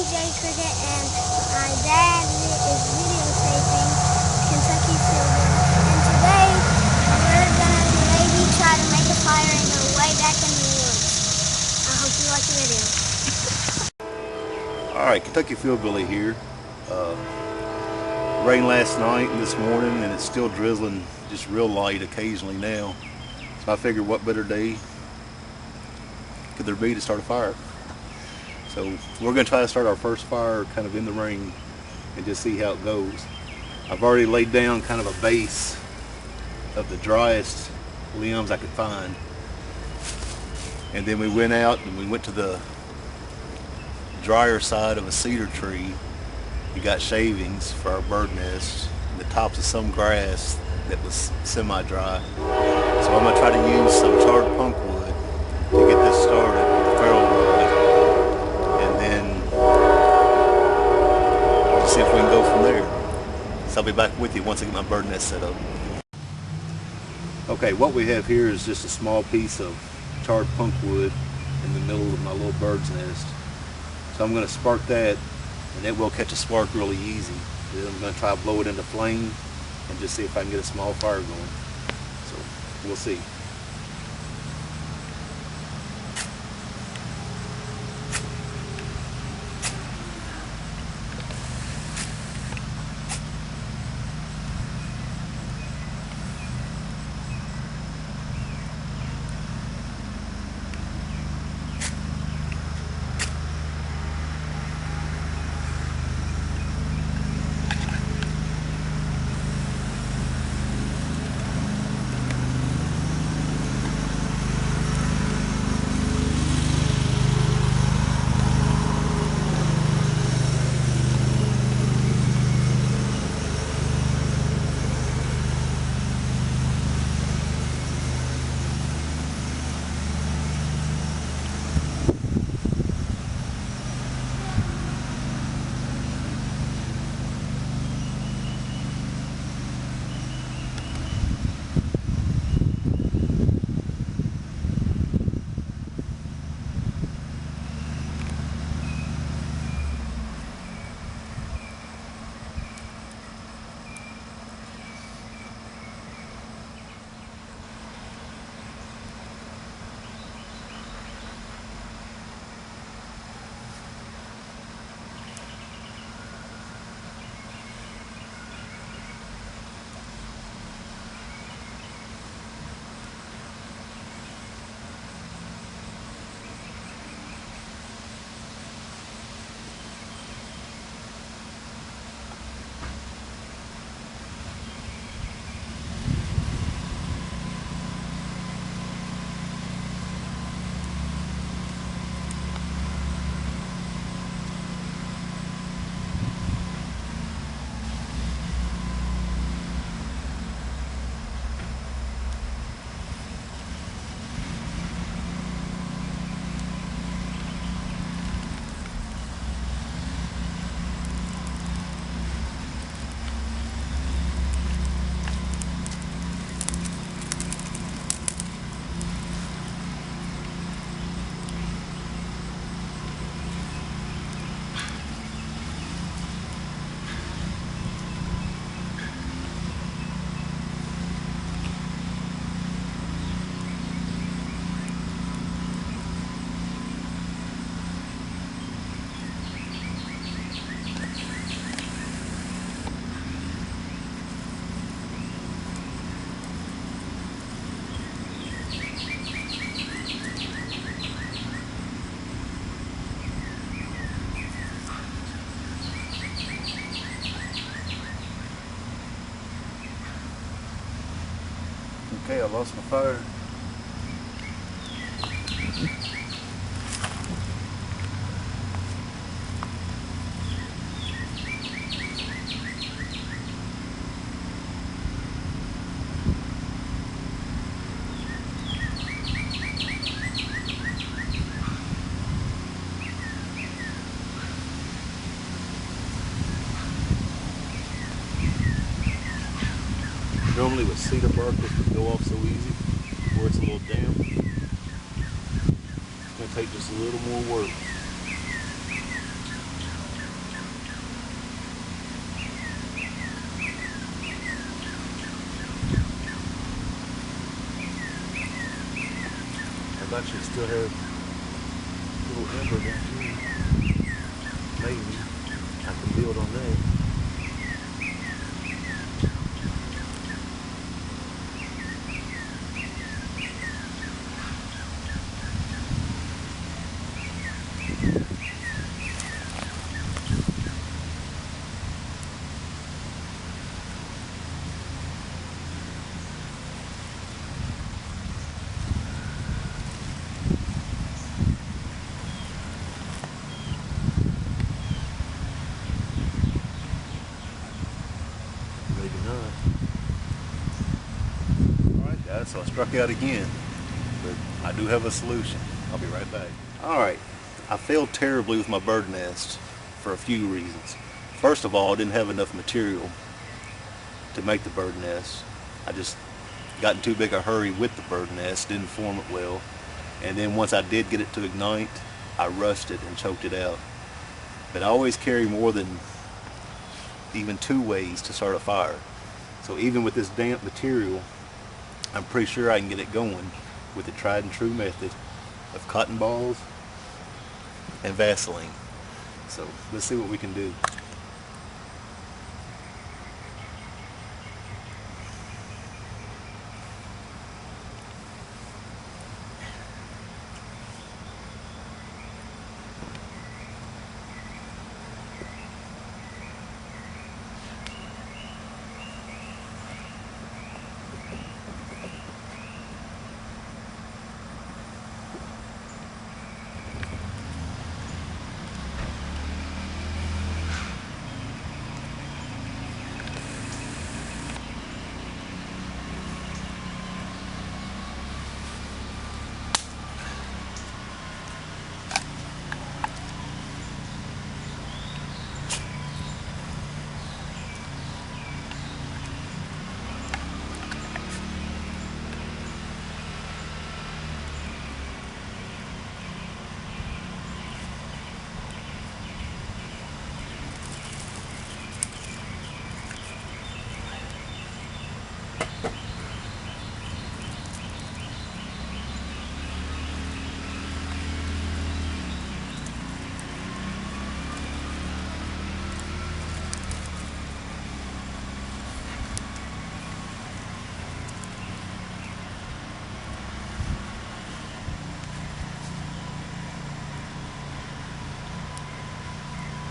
Cricket, and my dad is videotaping Kentucky Silver. And today we're gonna maybe try to make a fire and go way back in the woods. I hope you like the video. Alright, Kentucky Fieldbilly here. Rain last night and this morning, and it's still drizzling just real light occasionally now. So I figured what better day could there be to start a fire. So we're going to try to start our first fire kind of in the rain and just see how it goes. I've already laid down kind of a base of the driest limbs I could find. And then we went out and we went to the drier side of a cedar tree. We got shavings for our bird nest and the tops of some grass that was semi-dry. So I'm going to try to use some charred punkwood to get this started with the ferrule rod, and then we'll see if we can go from there. So I'll be back with you once I get my bird nest set up. Okay, what we have here is just a small piece of charred punkwood in the middle of my little bird's nest. So I'm going to spark that, and it will catch a spark really easy. Then I'm going to try to blow it into flame and just see if I can get a small fire going. So we'll see. Okay, I lost my fire. Normally with cedar bark this would go off so easy, where it's a little damp. It's going to take just a little more work. I should still have a little ember down here. Maybe I can build on that. Alright guys, so I struck out again, but I do have a solution. I'll be right back. Alright, I failed terribly with my bird nest for a few reasons. First of all, I didn't have enough material to make the bird nest. I just got in too big a hurry with the bird nest, didn't form it well, and then once I did get it to ignite, I rushed it and choked it out. But I always carry more than even 2 ways to start a fire. So even with this damp material, I'm pretty sure I can get it going with the tried and true method of cotton balls and Vaseline. So let's see what we can do.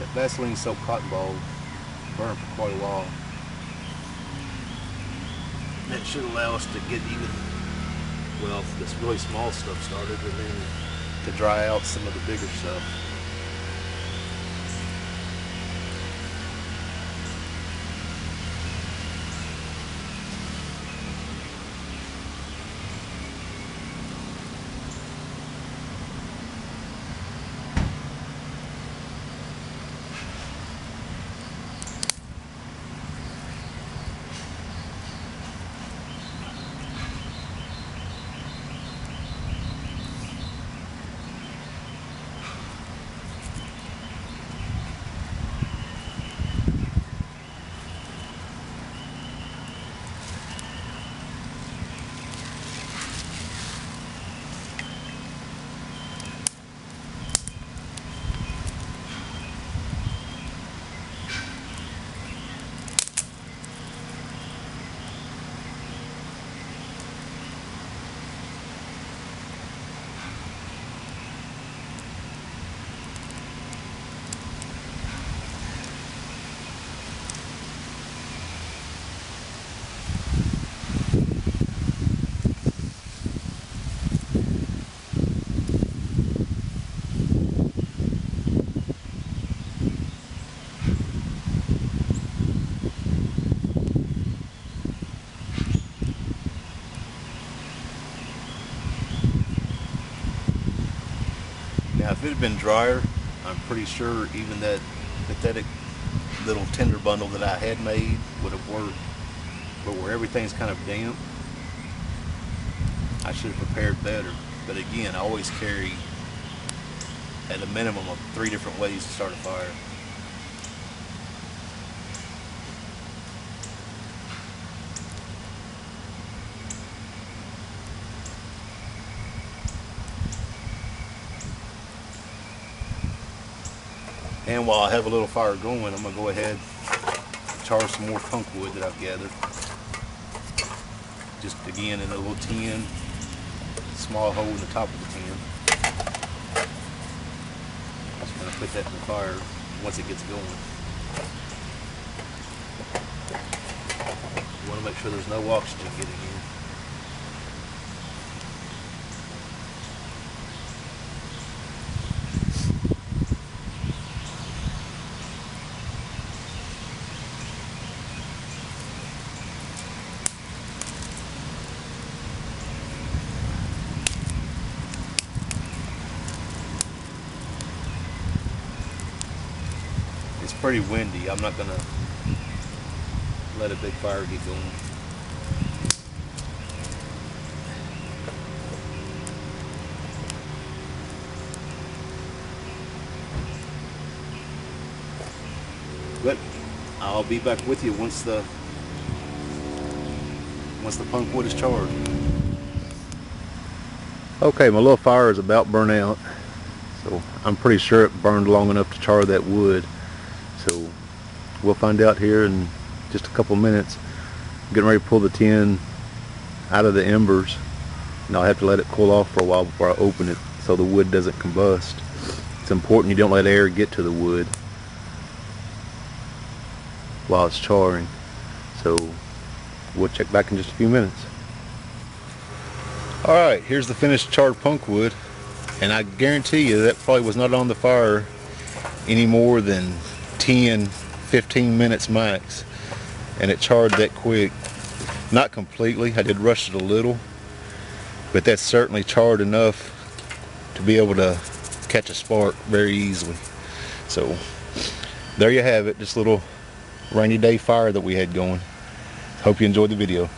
That Vaseline soaked cotton ball burned for quite a while. That should allow us to get even, well, this really small stuff started, and then to dry out some of the bigger stuff. Now, if it had been drier, I'm pretty sure even that pathetic little tinder bundle that I had made would have worked. But where everything's kind of damp, I should have prepared better. But again, I always carry at a minimum of 3 different ways to start a fire. And while I have a little fire going, I'm going to go ahead and char some more punkwood that I've gathered. Just again in a little tin, small hole in the top of the tin. Just going to put that in the fire once it gets going. You want to make sure there's no oxygen getting in. It's pretty windy. I'm not going to let a big fire get going. But I'll be back with you once the punkwood is charred. Okay, my little fire is about burnt out, so I'm pretty sure it burned long enough to char that wood. So we'll find out here in just a couple minutes. I'm getting ready to pull the tin out of the embers, and I'll have to let it cool off for a while before I open it so the wood doesn't combust. It's important you don't let air get to the wood while it's charring. So we'll check back in just a few minutes. Alright, here's the finished charred punkwood, and I guarantee you that probably was not on the fire any more than 10-15 minutes max, and it charred that quick. Not completely, I did rush it a little, but that's certainly charred enough to be able to catch a spark very easily. So there you have it, this little rainy day fire that we had going. Hope you enjoyed the video.